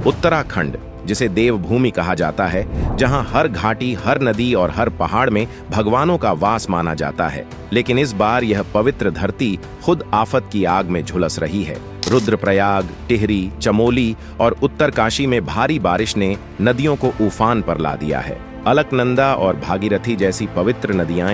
उत्तराखंड, जिसे देवभूमि कहा जाता है, जहां हर घाटी, हर नदी और हर पहाड़ में भगवानों का वास माना जाता है, लेकिन इस बार यह पवित्र धरती खुद आफत की आग में झुलस रही है। रुद्रप्रयाग, टिहरी, चमोली और उत्तरकाशी में भारी बारिश ने नदियों को उफान पर ला दिया है। अलकनंदा और भागीरथी जैसी पवित्र नदियां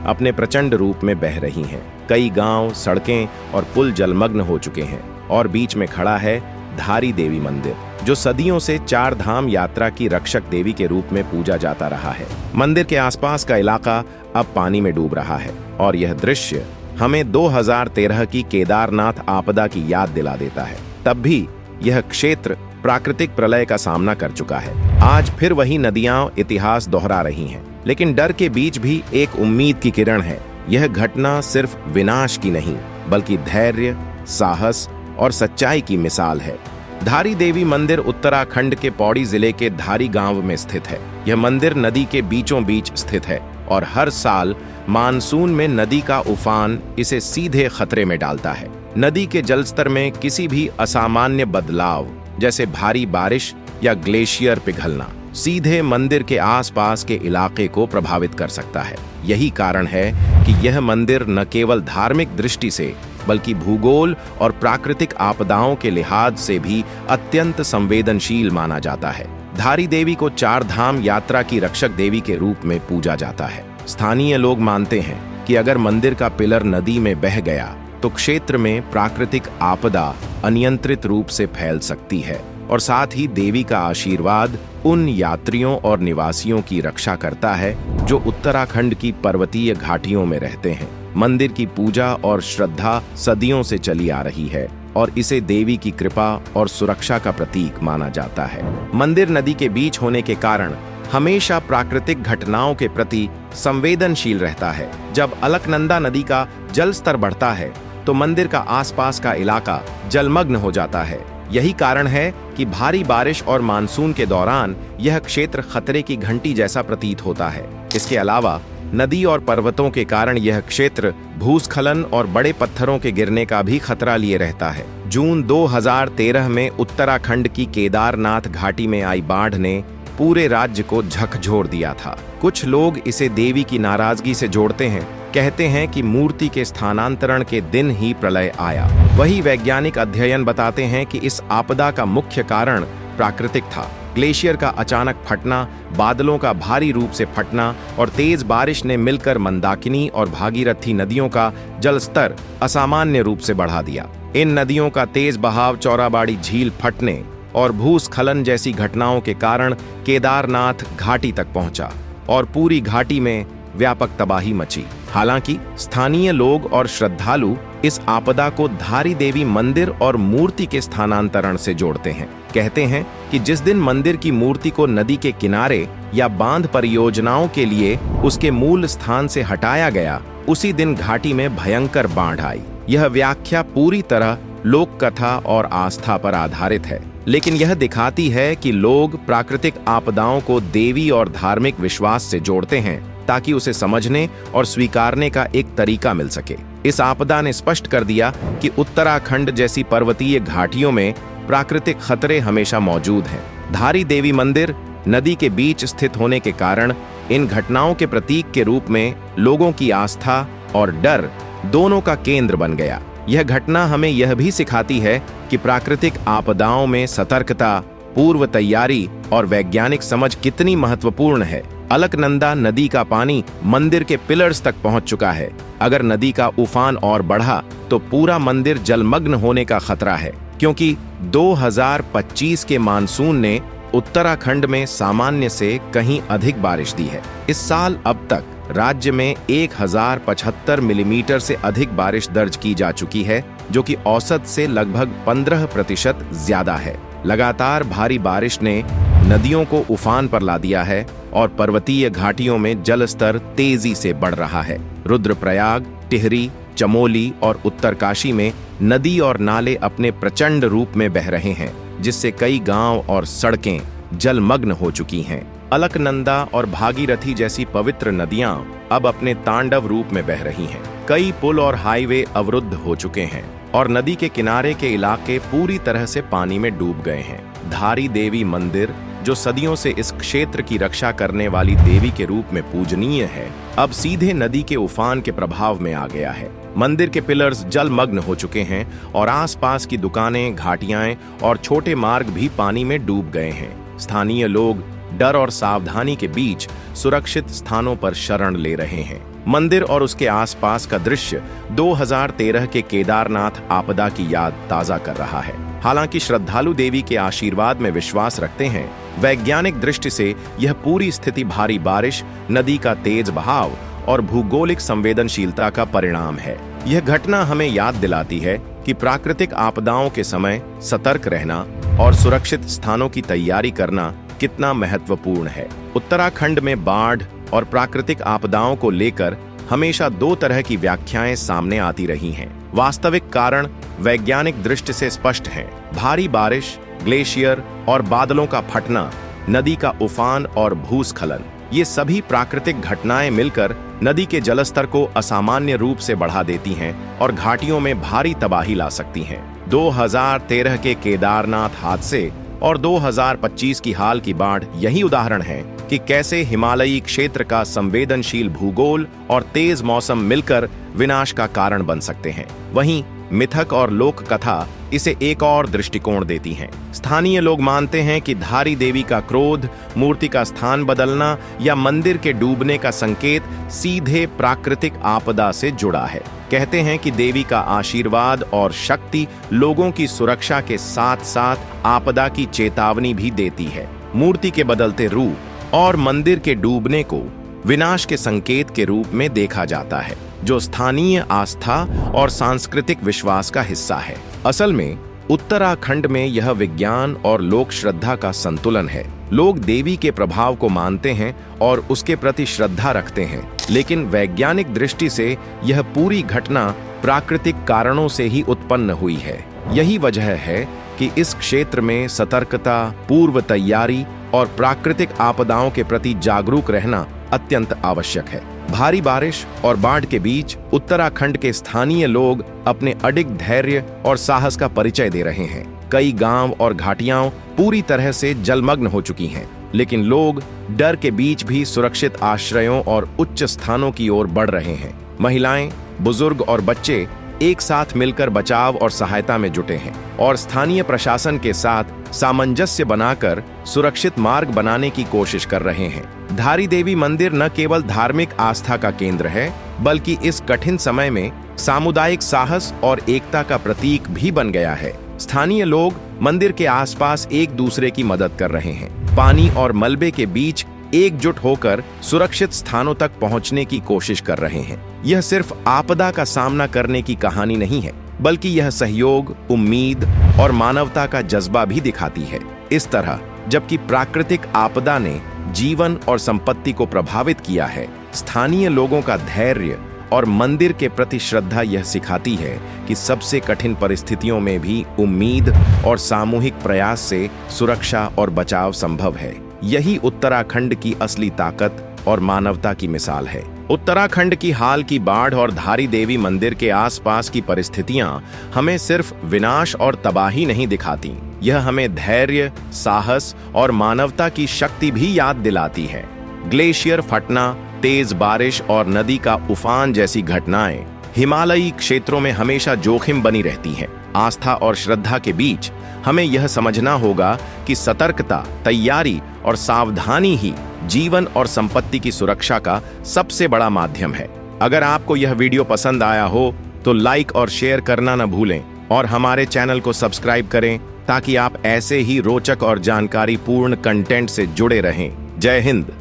अपने प्रचंड रूप में बह रही हैं। कई गांव, सड़कें और पुल जलमग्न हो चुके हैं और बीच में खड़ा है धारी देवी मंदिर, जो सदियों से चार धाम यात्रा की रक्षक देवी के रूप में पूजा जाता रहा है। मंदिर के आसपास का इलाका अब पानी में डूब रहा है और यह दृश्य हमें 2013 की केदारनाथ आपदा की याद दिला देता है। तब भी यह क्षेत्र प्राकृतिक प्रलय का सामना कर चुका है। आज फिर वही नदियां इतिहास दोहरा रही हैं, लेकिन डर के बीच भी एक उम्मीद की किरण है। यह घटना सिर्फ विनाश की नहीं, बल्कि धैर्य, साहस और सच्चाई की मिसाल है। धारी देवी मंदिर उत्तराखंड के पौड़ी जिले के धारी गांव में स्थित है। यह मंदिर नदी के बीचों बीच स्थित है और हर साल मानसून में नदी का उफान इसे सीधे खतरे में डालता है। नदी के जलस्तर में किसी भी असामान्य बदलाव, जैसे भारी बारिश या ग्लेशियर पिघलना, सीधे मंदिर के आसपास के इलाके को प्रभावित कर सकता है। यही कारण है कि यह मंदिर न केवल धार्मिक दृष्टि से, बल्कि भूगोल और प्राकृतिक आपदाओं के लिहाज से भी अत्यंत संवेदनशील माना जाता है। धारी देवी को चार धाम यात्रा की रक्षक देवी के रूप में पूजा जाता है। स्थानीय लोग मानते हैं कि अगर मंदिर का पिलर नदी में बह गया तो क्षेत्र में प्राकृतिक आपदा अनियंत्रित रूप से फैल सकती है और साथ ही देवी का आशीर्वाद उन यात्रियों और निवासियों की रक्षा करता है जो उत्तराखंड की पर्वतीय घाटियों में रहते हैं। मंदिर की पूजा और श्रद्धा सदियों से चली आ रही है और इसे देवी की कृपा और सुरक्षा का प्रतीक माना जाता है। मंदिर नदी के बीच होने के कारण हमेशा प्राकृतिक घटनाओं के प्रति संवेदनशील रहता है। जब अलकनंदा नदी का जल स्तर बढ़ता है तो मंदिर का आसपास का इलाका जलमग्न हो जाता है। यही कारण है कि भारी बारिश और मानसून के दौरान यह क्षेत्र खतरे की घंटी जैसा प्रतीत होता है। इसके अलावा नदी और पर्वतों के कारण यह क्षेत्र भूस्खलन और बड़े पत्थरों के गिरने का भी खतरा लिए रहता है। जून 2013 में उत्तराखंड की केदारनाथ घाटी में आई बाढ़ ने पूरे राज्य को झकझोर दिया था। कुछ लोग इसे देवी की नाराजगी से जोड़ते हैं, कहते हैं कि मूर्ति के स्थानांतरण के दिन ही प्रलय आया। वही वैज्ञानिक अध्ययन बताते हैं कि इस आपदा का मुख्य कारण प्राकृतिक था। ग्लेशियर का अचानक फटना, बादलों का भारी रूप से फटना और तेज बारिश ने मिलकर मंदाकिनी और भागीरथी नदियों का जलस्तर असामान्य रूप से बढ़ा दिया। इन नदियों का तेज बहाव चौराबाड़ी झील फटने और भूस्खलन जैसी घटनाओं के कारण केदारनाथ घाटी तक पहुंचा और पूरी घाटी में व्यापक तबाही मची। हालांकि स्थानीय लोग और श्रद्धालु इस आपदा को धारी देवी मंदिर और मूर्ति के स्थानांतरण से जोड़ते हैं। कहते हैं कि जिस दिन मंदिर की मूर्ति को नदी के किनारे या बांध परियोजनाओं के लिए उसके मूल स्थान से हटाया गया, उसी दिन घाटी में भयंकर बाढ़ आई। यह व्याख्या पूरी तरह लोक कथा और आस्था पर आधारित है, लेकिन यह दिखाती है कि लोग प्राकृतिक आपदाओं को देवी और धार्मिक विश्वास से जोड़ते हैं ताकि उसे समझने और स्वीकारने का एक तरीका मिल सके। इस आपदा ने स्पष्ट कर दिया कि उत्तराखंड जैसी पर्वतीय घाटियों में प्राकृतिक खतरे हमेशा मौजूद हैं। धारी देवी मंदिर नदी के बीच स्थित होने के कारण इन घटनाओं के प्रतीक के रूप में लोगों की आस्था और डर दोनों का केंद्र बन गया। यह घटना हमें यह भी सिखाती है कि प्राकृतिक आपदाओं में सतर्कता, पूर्व तैयारी और वैज्ञानिक समझ कितनी महत्वपूर्ण है। अलकनंदा नदी का पानी मंदिर के पिलर्स तक पहुंच चुका है। अगर नदी का उफान और बढ़ा तो पूरा मंदिर जलमग्न होने का खतरा है, क्योंकि 2025 के मानसून ने उत्तराखंड में सामान्य से कहीं अधिक बारिश दी है। इस साल अब तक राज्य में 1075 मिलीमीटर से अधिक बारिश दर्ज की जा चुकी है, जो कि औसत से लगभग 15% ज्यादा है। लगातार भारी बारिश ने नदियों को उफान पर ला दिया है और पर्वतीय घाटियों में जल स्तर तेजी से बढ़ रहा है। रुद्रप्रयाग, टिहरी, चमोली और उत्तरकाशी में नदी और नाले अपने प्रचंड रूप में बह रहे हैं, जिससे कई गांव और सड़कें जलमग्न हो चुकी हैं। अलकनंदा और भागीरथी जैसी पवित्र नदियां अब अपने तांडव रूप में बह रही हैं। कई पुल और हाईवे अवरुद्ध हो चुके हैं और नदी के किनारे के इलाके पूरी तरह से पानी में डूब गए हैं। धारी देवी मंदिर, जो सदियों से इस क्षेत्र की रक्षा करने वाली देवी के रूप में पूजनीय है, अब सीधे नदी के उफान के प्रभाव में आ गया है। मंदिर के पिलर्स जलमग्न हो चुके हैं और आसपास की दुकानें, घाटियां और छोटे मार्ग भी पानी में डूब गए हैं। स्थानीय लोग डर और सावधानी के बीच सुरक्षित स्थानों पर शरण ले रहे हैं। मंदिर और उसके आसपास का दृश्य 2013 के केदारनाथ आपदा की याद ताजा कर रहा है। हालांकि श्रद्धालु देवी के आशीर्वाद में विश्वास रखते हैं, वैज्ञानिक दृष्टि से यह पूरी स्थिति भारी बारिश, नदी का तेज बहाव और भूगोलिक संवेदनशीलता का परिणाम है। यह घटना हमें याद दिलाती है कि प्राकृतिक आपदाओं के समय सतर्क रहना और सुरक्षित स्थानों की तैयारी करना कितना महत्वपूर्ण है। उत्तराखंड में बाढ़ और प्राकृतिक आपदाओं को लेकर हमेशा दो तरह की व्याख्याएं सामने आती रही हैं। वास्तविक कारण वैज्ञानिक दृष्टि से स्पष्ट हैं। भारी बारिश, ग्लेशियर और बादलों का फटना, नदी का उफान और भूस्खलन, ये सभी प्राकृतिक घटनाएं मिलकर नदी के जलस्तर को असामान्य रूप से बढ़ा देती हैं और घाटियों में भारी तबाही ला सकती हैं। 2013 के केदारनाथ हादसे और 2025 की हाल की बाढ़ यही उदाहरण है कि कैसे हिमालयी क्षेत्र का संवेदनशील भूगोल और तेज मौसम मिलकर विनाश का कारण बन सकते हैं। वहीं मिथक और लोक कथा इसे एक और दृष्टिकोण देती हैं। स्थानीय लोग मानते हैं कि धारी देवी का क्रोध, मूर्ति का स्थान बदलना या मंदिर के डूबने का संकेत सीधे प्राकृतिक आपदा से जुड़ा है। कहते हैं कि देवी का आशीर्वाद और शक्ति लोगों की सुरक्षा के साथ साथ आपदा की चेतावनी भी देती है। मूर्ति के बदलते रूप और मंदिर के डूबने को विनाश के संकेत के रूप में देखा जाता है, जो स्थानीय आस्था और सांस्कृतिक विश्वास का हिस्सा है। असल में उत्तराखंड में यह विज्ञान और लोक श्रद्धा का संतुलन है। लोग देवी के प्रभाव को मानते हैं और उसके प्रति श्रद्धा रखते हैं, लेकिन वैज्ञानिक दृष्टि से यह पूरी घटना प्राकृतिक कारणों से ही उत्पन्न हुई है। यही वजह है कि इस क्षेत्र में सतर्कता, पूर्व तैयारी और प्राकृतिक आपदाओं के प्रति जागरूक रहना अत्यंत आवश्यक है। भारी बारिश और बाढ़ के बीच उत्तराखंड के स्थानीय लोग अपने अडिग धैर्य और साहस का परिचय दे रहे हैं। कई गांव और घाटियां पूरी तरह से जलमग्न हो चुकी हैं, लेकिन लोग डर के बीच भी सुरक्षित आश्रयों और उच्च स्थानों की ओर बढ़ रहे हैं। महिलाएं, बुजुर्ग और बच्चे एक साथ मिलकर बचाव और सहायता में जुटे हैं और स्थानीय प्रशासन के साथ सामंजस्य बनाकर सुरक्षित मार्ग बनाने की कोशिश कर रहे हैं। धारी देवी मंदिर न केवल धार्मिक आस्था का केंद्र है, बल्कि इस कठिन समय में सामुदायिक साहस और एकता का प्रतीक भी बन गया है। स्थानीय लोग मंदिर के आसपास एक दूसरे की मदद कर रहे हैं, पानी और मलबे के बीच एकजुट होकर सुरक्षित स्थानों तक पहुंचने की कोशिश कर रहे हैं। यह सिर्फ आपदा का सामना करने की कहानी नहीं है, बल्कि यह सहयोग, उम्मीद और मानवता का जज्बा भी दिखाती है। इस तरह जबकि प्राकृतिक आपदा ने जीवन और संपत्ति को प्रभावित किया है, स्थानीय लोगों का धैर्य और मंदिर के प्रति श्रद्धा यह सिखाती है कि सबसे कठिन परिस्थितियों में भी उम्मीद और सामूहिक प्रयास से सुरक्षा और बचाव संभव है। यही उत्तराखंड की असली ताकत और मानवता की मिसाल है। उत्तराखंड की हाल की बाढ़ और धारी देवी मंदिर के आसपास की परिस्थितियां हमें सिर्फ विनाश और तबाही नहीं दिखाती, यह हमें धैर्य, साहस और मानवता की शक्ति भी याद दिलाती है। ग्लेशियर फटना, तेज बारिश और नदी का उफान जैसी घटनाएं हिमालयी क्षेत्रों में हमेशा जोखिम बनी रहती हैं। आस्था और श्रद्धा के बीच हमें यह समझना होगा कि सतर्कता, तैयारी और सावधानी ही जीवन और संपत्ति की सुरक्षा का सबसे बड़ा माध्यम है। अगर आपको यह वीडियो पसंद आया हो तो लाइक और शेयर करना न भूलें और हमारे चैनल को सब्सक्राइब करें ताकि आप ऐसे ही रोचक और जानकारीपूर्ण कंटेंट से जुड़े रहें। जय हिंद।